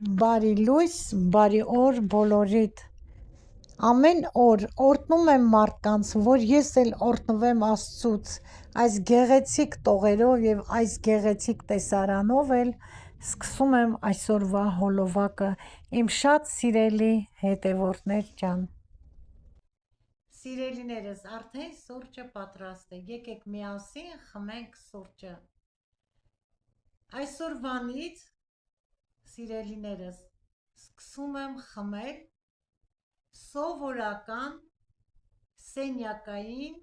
Բարի լույս, բարի օր բոլորիդ։ Ամեն օր օրհնում եմ մարդկանց, որ ես էլ օրհնվեմ Աստծուց, այս գեղեցիկ տողերով և այս գեղեցիկ տեսարանով էլ սկսում եմ այսօրվա հոլովակը, իմ շատ սիրելի հետևորդներ ջան։ Սիրելիներս, արդեն սուրճը պատրաստ է, եկեք միասին խմենք սուրճը։ Այսօրվանից, սիրելիներս, սկսում եմ խմել սովորական սենյակային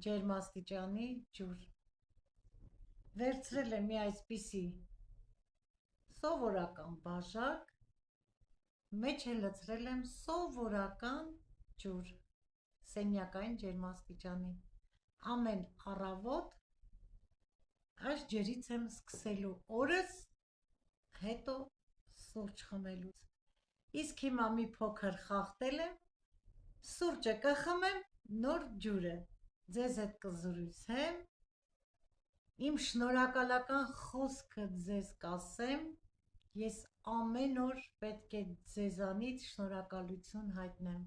ջերմաստիճանի ջուր։ Վերցրել եմ մի այսպիսի սովորական բաժակ, մեջ է լցրել եմ սովորական ջուր, սենյակային ջերմաստիճանի։ Ամեն առավոտ այս ջրից եմ սկսելու օրս, հետո սուրճ խմելուց։ Իսկ հիմա մի փոքր խախտել եմ, սուրճը կխմեմ, նոր ջուրը ձեզ հետ կզրուցեմ, իմ շնորհակալական խոսքը ձեզ կասեմ, ես ամեն օր պետք է ձեզանից շնորհակալություն հայտնեմ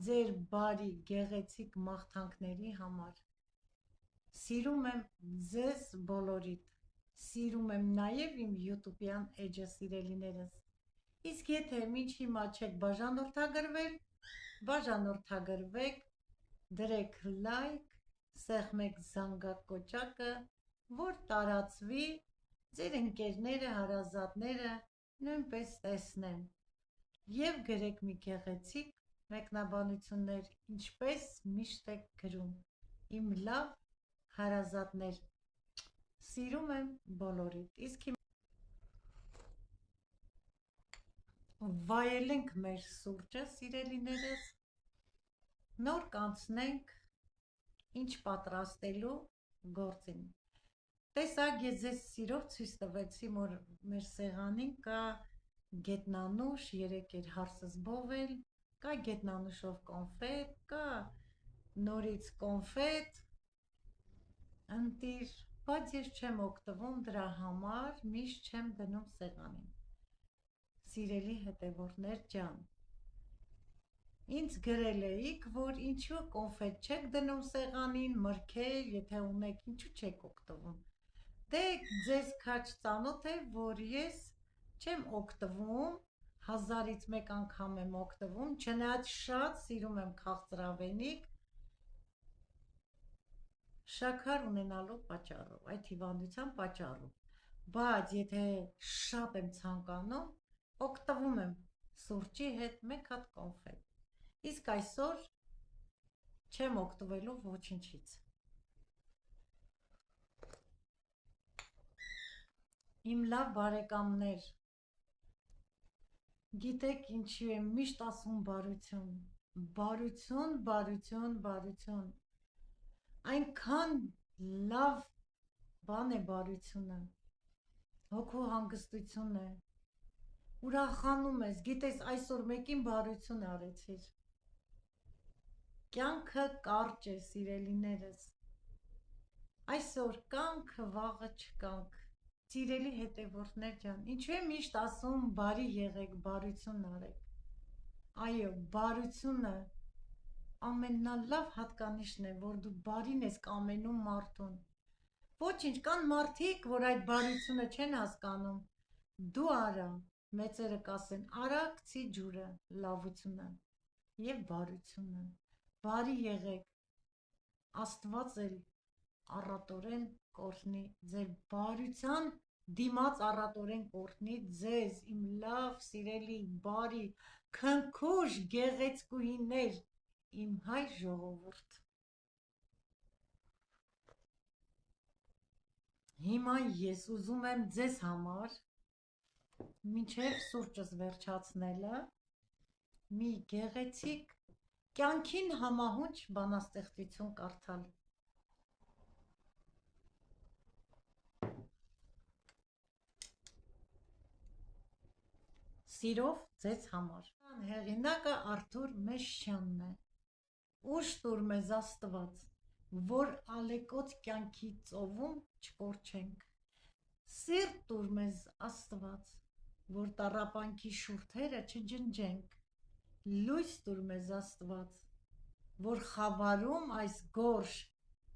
ձեր բարի գեղեցիկ մաղթանքների համար։ Սիրում եմ ձեզ բոլորիդ, սիրում եմ նաև իմ յութուբյան էջը, սիրելիներս։ Իսկ եթե մինչ հիմա չեք բաժանորդագրվել, բաժանորդագրվեք, դրեք լայք, սեղմեք զանգակոճակը, որ տարածվի, ձեր ընկերները, հարազատները նույնպես տեսնեն, և գրեք մի գեղեցիկ մեկնաբանություններ, ինչպես միշտ եք գրում, իմ լավ հարազատներ, սիրում եմ բոլորիդ։ Իսկ հիմա վայելենք մեր սուրճը, սիրելիներս, նոր կանցնենք ինչ պատրաստելու գործին։ Տեսակ, ես ձեզ սիրով ցույց տվեցի, որ մեր սեղանին կա գետնանուշ, երեկ էր հարսս բովել, կա գետնանուշով կոնֆետ, կա նորից կոնֆետ, ընտիր, բայց ես չեմ օգտվում դրա համար, միշտ չեմ դնում սեղանին։ Սիրելի հետևորդներ ջան, ինձ գրել էիք, որ ինչու կոնֆետ չեք դնում սեղանին, մրգեր, եթե ունեք, ինչու չեք օգտվում։ Դե ձեզ քաչ ծանոթ է, որ ես չեմ օգտվում, 1000-ից մեկ անգամ եմ օգտվում, չնայած շատ սիրում եմ քաղցրավենիք, շաքար ունենալու պատճառով, այդ հիվանդության պատճառով, բայց եթե շատ եմ ցանկանում, օգտվում եմ սուրճի հետ մեկ հատ կոնֆետ, իսկ այսօր չեմ օգտվելու ոչինչից։ Իմ լավ բարեկամներ, գիտեք ինչու եմ միշտ ասում բարություն, բարություն, բարություն, բարություն, այնքան լավ բան է բարությունը, հոգու հանգստություն է, ուրախանում ես, գիտես այսօր մեկին բարություն արեցիր, կյանքը կարճ է, սիրելիներս, այսօր կանք, վաղը չկանք, սիրելի հետևորդներ ջան, ինչու եմ միշտ ասում բարի եղեք, բարություն արեք, այո, բարությունը ամենալավ հատկանիշն է, որ դու բարին ես կամենում մարդուն, ոչինչ, կան մարդիկ, որ այդ բարությունը չեն հասկանում, դու արա, մեծերը կասեն, արագցի ջուրը, լավությունը և բարությունը, բարի եղեք, Աստված էլ առատորեն կօրհնի ձեր բարության դիմաց, առատորեն կօրհնի ձեզ, իմ լավ սիրելի բարի քնքուշ գեղեցկուհիներ, իմ հայ ժողովուրդ։ Հիմա ես ուզում եմ ձեզ համար, մինչև սուրճս վերջացնելը, մի գեղեցիկ, կյանքին համահունչ բանաստեղծություն կարդալ։ Սիրով ձեզ համար։ Հեղինակը Արթուր Մեշյանն է։ Ուժ տուր մեզ Աստված, որ ալեկոծ կյանքի ծովում չկորչենք։ Սիրտ տուր մեզ Աստված, որ տառապանքի շուրթերը չջնջենք, լույս տուր մեզ Աստված, որ խավարում այս գորշ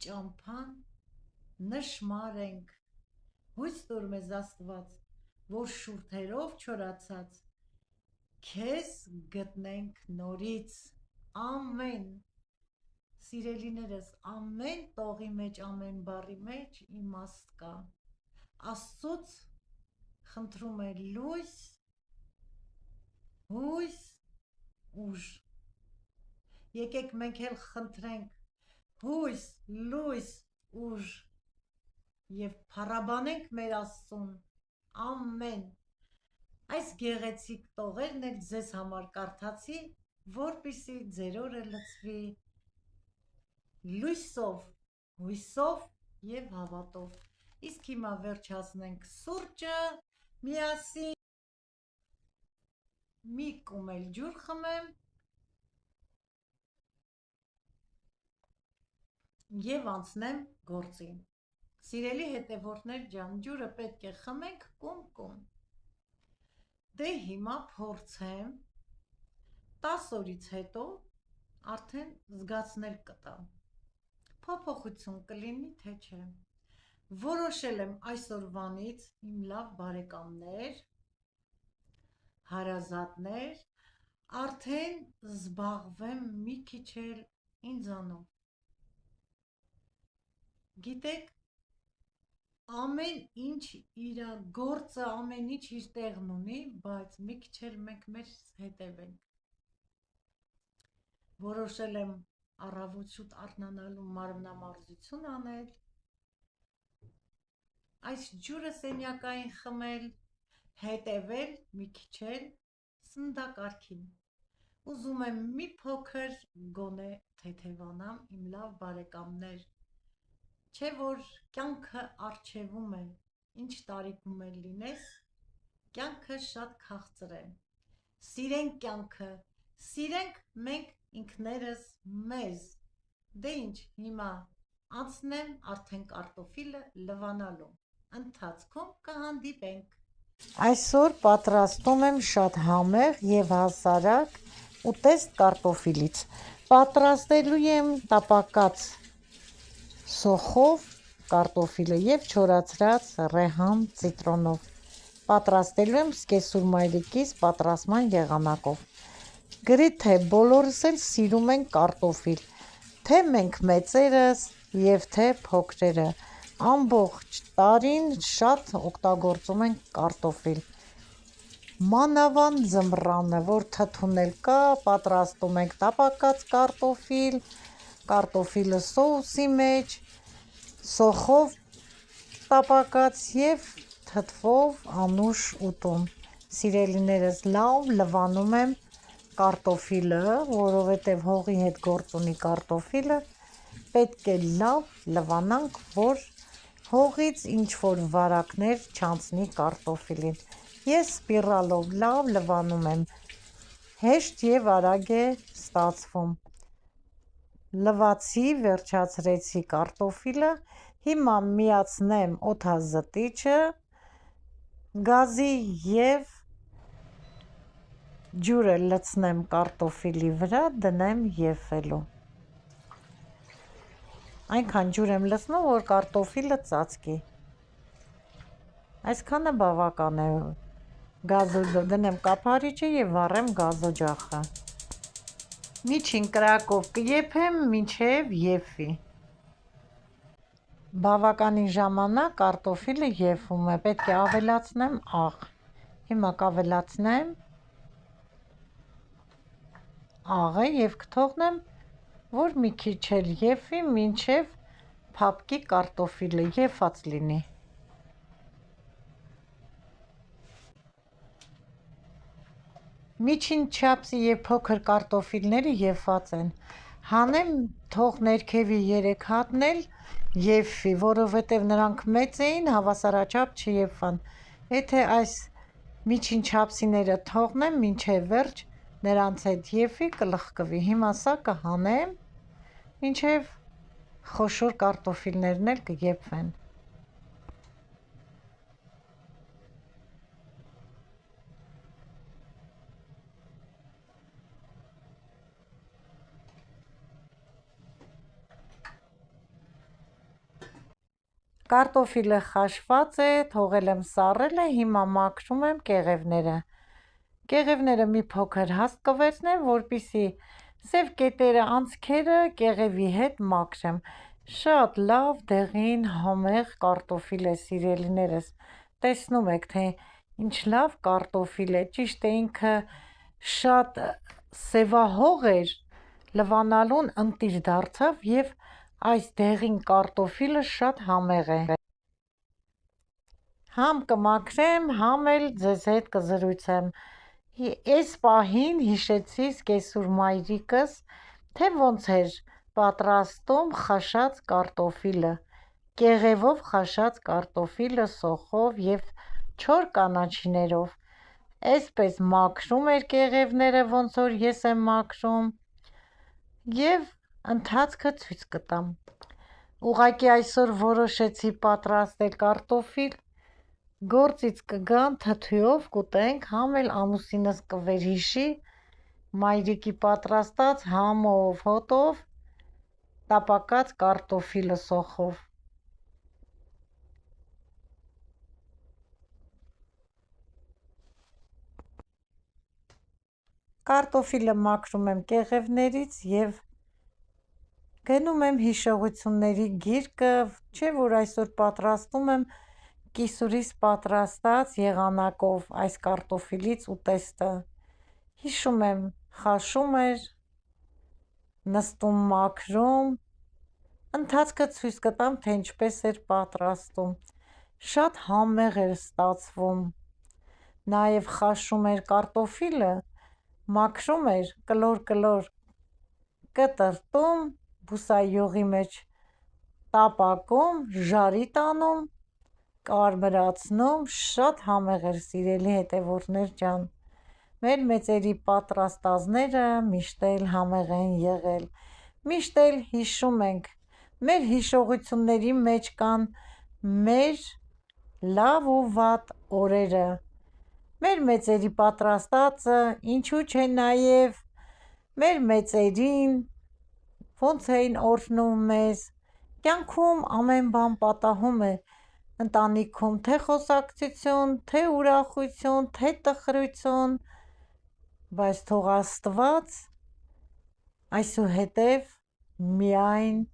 ճամփան նշմարենք, հույս տուր մեզ Աստված, որ շուրթերով չորացած քեզ գտնենք նորից, ամեն, սիրելիներս, ամեն տողի մեջ, ամեն բառի մեջ իմաստ կա, Աստծուց խնդրում է լույս, հույս, ուժ, եկեք մենք էլ խնդրենք հույս, լույս, ուժ և փառաբանենք մեր Աստծուն, ամեն, այս գեղեցիկ տողերն էլ ձեզ համար կարդացի, որպեսզի ձեր օրը լցվի լույսով, հույսով և հավատով, իսկ հիմա վերջացնենք սուրճը, միասին, մի կում էլ ջուր խմեմ և անցնեմ գործին, սիրելի հետևորդներ ջան, ջուրը պետք է խմենք կում, դե հիմա փորձեմ, 10 օրից հետո արդեն զգացնել կտամ, փոփոխություն կլինի թե չէ, որոշել եմ այսօրվանից իմ լավ բարեկամներ, հարազատներ, արդեն զբաղվեմ մի քիչ էլ ինձանով, գիտեք, ամեն ինչ իր գործը, ամեն ինչ իր տեղն ունի, բայց մի քիչ էլ մենք մեզ հետևենք, որոշել եմ առավոտ շուտ արթնանալու մարմնամարզություն անել, այս ջուրը սենյակային խմել, հետևել մի քիչ էլ սննդակարգին, ուզում եմ մի փոքր գոնե թեթևանամ իմ լավ բարեկամներ, չէ որ կյանքը առջևում է, ինչ տարիքում էլ լինես, կյանքը շատ քաղցր է, սիրենք կյանքը, սիրենք մենք ինքներս մեզ, դե ինչ, հիմա անցնեմ արդեն կարտոֆիլը լվանալու, ընթացքում կհանդիպենք, այսօր պատրաստում եմ շատ համեղ և հասարակ ուտեստ կարտոֆիլից, պատրաստելու եմ տապակած սոխով կարտոֆիլը և չորացրած ռեհան ցիտրոնով, պատրաստելու եմ սկեսուր մայրիկիս պատրաստման եղանակով, գրիթե բոլորս էլ սիրում ենք կարտոֆիլ, թե մենք մեծերս և թե փոքրերը, ամբողջ տարին շատ օգտագործում ենք կարտոֆիլ, մանավանդ ձմռանը, որ թթուն էլ կա, պատրաստում ենք տապակած կարտոֆիլ, կարտոֆիլը սոուսի մեջ, սոխով տապակած և թթվով անուշ ուտում, սիրելիներս լավ լվանում եմ կարտոֆիլը, որովհետև հողի հետ գործ ունի կարտոֆիլը, պետք է լավ լվանանք, որ հողից ինչ-որ վարակներ չանցնի կարտոֆիլին, ես սպիրալով լավ լվանում եմ, հեշտ և արագ է ստացվում, լվացի, վերջացրեցի կարտոֆիլը, հիմա միացնեմ օդազտիչը գազի և ջուրը լցնեմ կարտոֆիլի վրա, դնեմ եփվելու, այնքան ջուր եմ լցնում, որ կարտոֆիլը ծածկի, այսքանը բավական է, դնեմ կափարիչը և վառեմ գազօջախը, միջին կրակով կեփեմ մինչև եփվի, բավականին ժամանակ կարտոֆիլը եփվում է, պետք է ավելացնեմ աղ, հիմա կավելացնեմ աղը և կթողնեմ, որ մի քիչ էլ եփվի, մինչև փափկի կարտոֆիլը, եփած լինի, միջին չափսի և փոքր կարտոֆիլները եփված են, հանեմ, թող ներքևի 3 հատն էլ եփվի, որովհետև նրանք մեծ էին, հավասարաչափ չեփան, եթե այս միջին չափսիները թողնեմ մինչև վերջ, նրանց հետ եփվի, կլխկվի, հիմա սա կհանեմ, մինչև խոշոր կարտոֆիլներն էլ կեփվեն, Կարտոֆիլը խաշված է, թողել եմ սառելը, հիմա մաքրում եմ կեղևները։ Կեղևները մի փոքր հաստկվեցնեմ, որպեսզի սև կետերը, անցքերը կեղևի հետ մաքրեմ։ Շատ լավ դեղին համեղ կարտոֆիլ է, սիրելիներս։ Տեսնում եք, թե ինչ լավ կարտոֆիլ է, ճիշտ է, ինքը շատ սևահող էր, լվանալուն ընտիր դարձավ և այս դեղին կարտոֆիլը շատ համեղ է։ Համ կմաքրեմ, համ էլ ձեզ հետ կզրուցեմ։ Այս պահին հիշեցի կեսուր մայրիկս, թե ոնց էր պատրաստում խաշած կարտոֆիլը, կեղևով խաշած կարտոֆիլը սոխով և չոր կանաչիներով։ Այսպես մաքրում էր կեղևները, ոնց որ ես եմ մաքրում, և ընթացքը ցույց կտամ։ Ուղղակի այսօր որոշեցի պատրաստել կարտոֆիլ, գործից կգամ թթուով կուտենք, համ էլ ամուսինս կվերհիշի մայրիկի պատրաստած համով, հոտով տապակած կարտոֆիլը սոխով։ Կարտոֆիլը մաքրում եմ կեղևներից և գնում եմ հիշողությունների գիրկը, չէ որ այսօր պատրաստում եմ կիսուրիս պատրաստած եղանակով այս կարտոֆիլից ուտեստը։ Հիշում եմ, խաշում էր, նստում մաքրում, ընթացքը ցույց կտամ, թե ինչպես էր պատրաստում։ Շատ համեղ էր ստացվում։ Նաև խաշում էր կարտոֆիլը, մաքրում էր, կլոր կտրտում, բուսայուղի մեջ տապակում, ժարի տանում, կարմրացնում, շատ համեղ էր, սիրելի հետևորդներ ջան։ Մեր մեծերի պատրաստածները միշտ էլ համեղ են եղել։ Միշտ էլ հիշում ենք, մեր հիշողությունների մեջ կան մեր լավ ու վատ օրերը։ Մեր մեծերի պատրաստածը, ինչու՞ չէ նաև մեր մեծերին ոնց էին օրհնում մեզ։ Կյանքում ամեն բան պատահում է, ընտանիքում թե խոսակցություն, թե ուրախություն, թե տխրություն, բայց թող Աստված այսուհետև միայն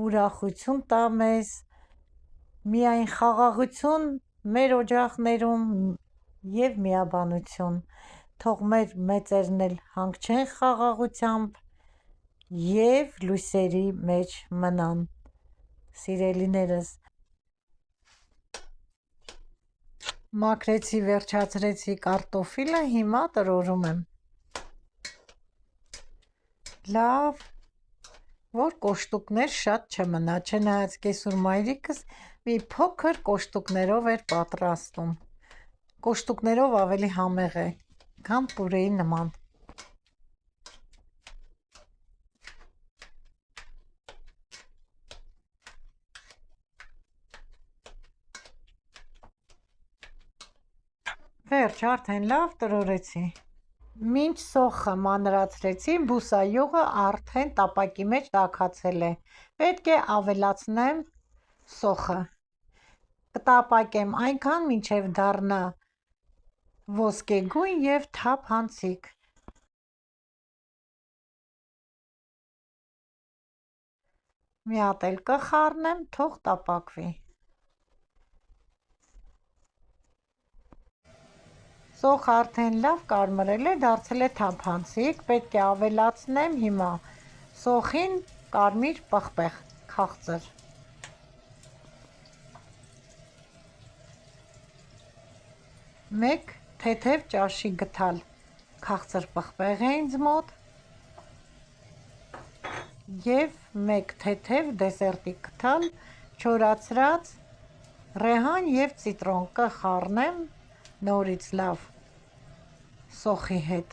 ուրախություն տա մեզ, միայն խաղաղություն մեր օջախներում և միաբանություն։ Թող մեր մեծերն էլ հանգչեն խաղաղությամբ և լույսերի մեջ մնան։ Սիրելիներս, մաքրեցի, վերջացրեցի կարտոֆիլը, հիմա տրորում եմ։ Լավ, որ կոշտուկներ շատ չմնա, չնայած կեսուր մայրիկս մի փոքր կոշտուկներով էր պատրաստում։ Կոշտուկներով ավելի համեղ է, քան պուրեի նման։ Վերջ, արդեն լավ տրորեցի։ Մինչ սոխը մանրացրեցի, բուսայուղը արդեն տապակի մեջ տաքացել է։ Պետք է ավելացնեմ սոխը։ Կտապակեմ այնքան, մինչև դառնա ոսկեգույն և թափանցիկ։ Մի հատ էլ կխառնեմ, թող տապակվի։ Սոխը արդեն լավ կարմրել է, դարձել է թափանցիկ, պետք է ավելացնեմ հիմա սոխին կարմիր պղպեղ, քաղցր։ Մեկ թեթև ճաշի գթալ քաղցր պղպեղ է ինձ մոտ և մեկ թեթև դեսերտի գթալ չորացրած ռեհան և ցիտրոն կխառնեմ նորից լավ սոխի հետ։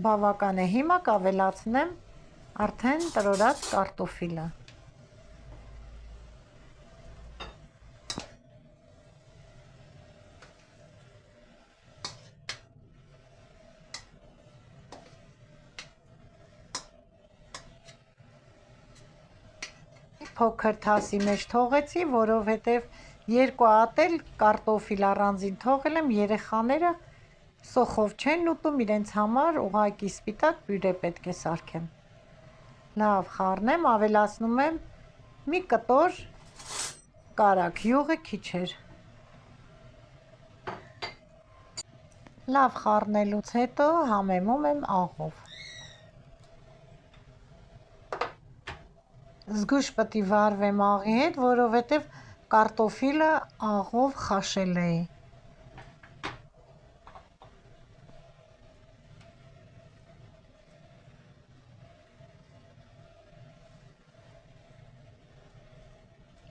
Բավական է, հիմա կավելացնեմ արդեն տրորած կարտոֆիլը։ փոքր թասի մեջ թողեցի, որովհետև երկու հատ էլ կարտոֆիլ առանձին թողել եմ, երեխաները սոխով չեն ուտում, իրենց համար ուղղակի սպիտակ պյուրե պետք է սարքեմ։ Լավ խառնեմ, ավելացնում եմ մի կտոր կարագ, յուղը քիչ էր։ Լավ խառնելուց հետո համեմում եմ աղով։ Զգույշ պետք է վարվեմ աղի հետ, որովհետև կարտոֆիլը աղով խաշել էի։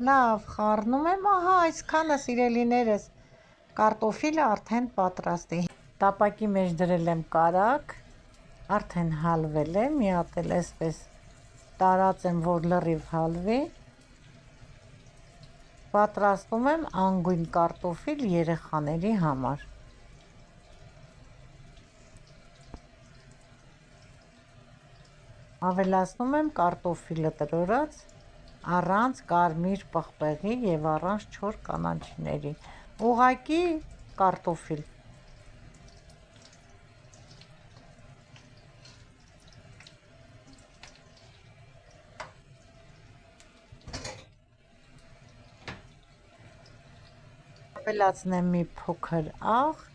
Լավ խառնում եմ, ահա այսքանը սիրելիներս, կարտոֆիլը արդեն պատրաստ է։ Տապակի մեջ դրել եմ կարագ, արդեն հալվել է, մի հատ էլ այսպես տարածեմ, որ լրիվ հալվի։ Պատրաստում եմ անգույն կարտոֆիլ երեխաների համար։ Ավելացնում եմ կարտոֆիլը տրորած, առանց կարմիր պղպեղի և առանց չոր կանաչիների, ուղղակի կարտոֆիլ։ Ավելացնեմ մի փոքր աղ,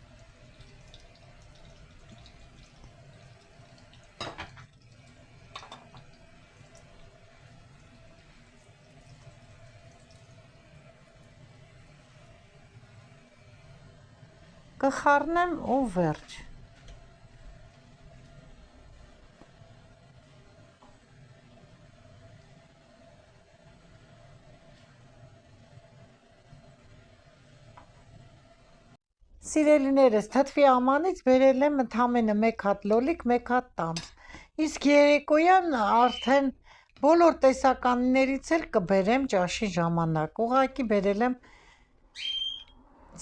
կխառնեմ ու վերջ։ Սիրելիներս, թթվի ամանից բերել եմ ընդամենը մեկ հատ լոլիկ, մեկ հատ տանձ, իսկ երեկոյան արդեն բոլոր տեսականիներից էլ կբերեմ ճաշի ժամանակ, ուղղակի բերել եմ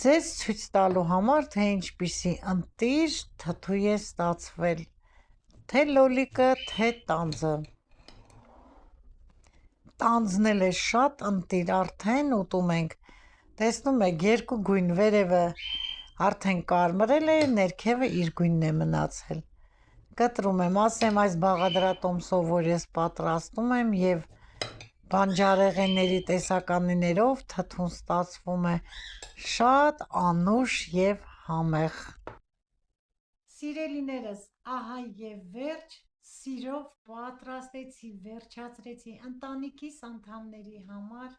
ձեզ ցույց տալու համար, թե ինչպիսի ընտիր թթու է ստացվել, թե լոլիկը, թե տանձը։ Տանձն էլ է շատ ընտիր, արդեն ուտում ենք, տեսնում եք երկու գույն, վերևը արդեն կարմրել է, ներքևը իր գույնն է մնացել։ Կտրում եմ, ասեմ այս բաղադրատոմսով, որ ես պատրաստում եմ և բանջարեղենների տեսականիներով, թթուն ստացվում է շատ անուշ և համեղ։ Սիրելիներս, ահա և վերջ, սիրով պատրաստեցի, վերջացրեցի ընտանիքիս անդամների համար,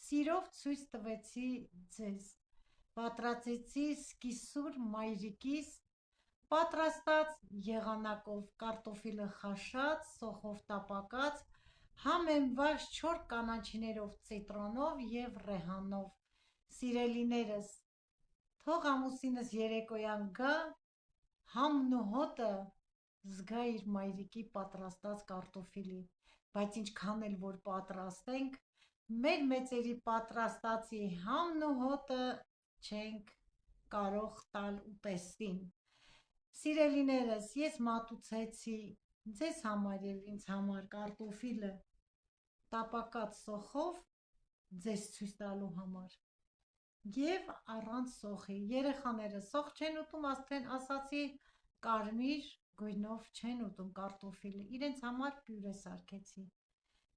սիրով ցույց տվեցի ձեզ, պատրաստեցի սկիսուր մայրիկիս պատրաստած եղանակով կարտոֆիլը խաշած, սոխով տապակած, համեմված չոր կանաչիներով, ցիտրոնով և ռեհանով։ Սիրելիներս, թող ամուսինս երեկոյան գա, համն ու հոտը զգա իր մայրիկի պատրաստած կարտոֆիլի, բայց ինչքան էլ որ պատրաստենք, մեր մեծերի պատրաստածի համն ու հոտը չենք կարող տալ ուտեստին։ Սիրելիներս, ես մատուցեցի ձեզ համար և ինձ համար կարտոֆիլը տապակած սոխով ձեզ ցույց տալու համար և առանց սոխի։ Երեխաները սոխ չեն ուտում, արդեն ասացի, կարմիր գույնով չեն ուտում կարտոֆիլը, իրենց համար պյուրե սարքեցի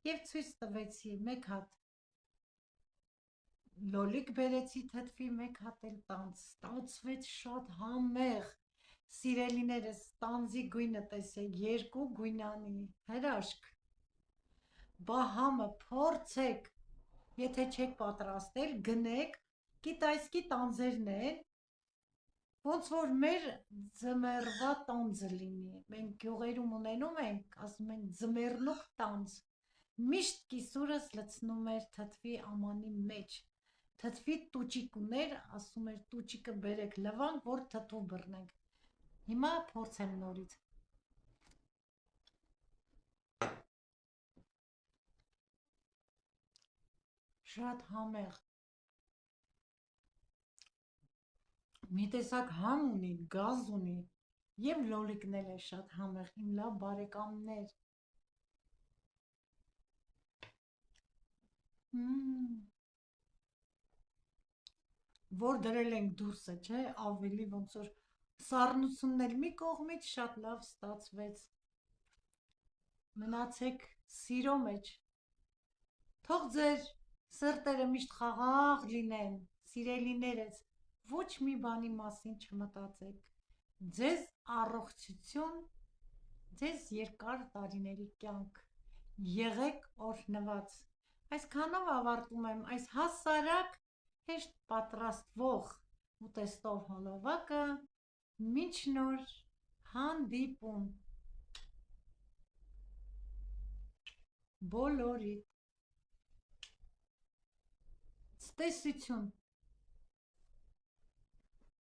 և ցույց տվեցի, մեկ հատ լոլիկ բերեցի թթվի, մեկ հատ էլ տանձ, ստացվեց շատ համեղ։ Սիրելիներս, տանձի գույնը տեսեք, երկու գույնանի, հրաշք։ Բա համը փորձեք, եթե չեք պատրաստել, գնեք, կիտայսկի տանձերն են, ոնց որ մեր ձմեռվա տանձը լինի, մենք գյուղերում ունենում ենք, ասում են ձմեռնուկ տանձ, միշտ կիսուրս լցնում էր թթվի ամանի մեջ, թթվի տուճիկ ուներ, ասում էր տուճիկը բերեք լվանք, որ թթու բռնենք, հիմա փորձեմ նորից։ Շատ համեղ, մի տեսակ համ ունի, գազ ունի և լոլիկն էլ է շատ համեղ, իմ լավ բարեկամներ։ Որ դրել ենք դուրսը, չէ, ավելի ոնց որ սառնությունն էլ մի կողմից շատ լավ ստացվեց։ Մնացեք սիրո մեջ։ Թող ձեր սրտերը միշտ խաղաղ լինեն, սիրելիներս, ոչ մի բանի մասին չմտածեք։ Ձեզ առողջություն, ձեզ երկար տարիների կյանք։ Եղեք օրհնված։ Այսքանով ավարտում եմ այս հասարակ հեշտ պատրաստվող ուտեստով հոլովակը, մինչ նոր հանդիպում բոլորիդ, ցտեսություն։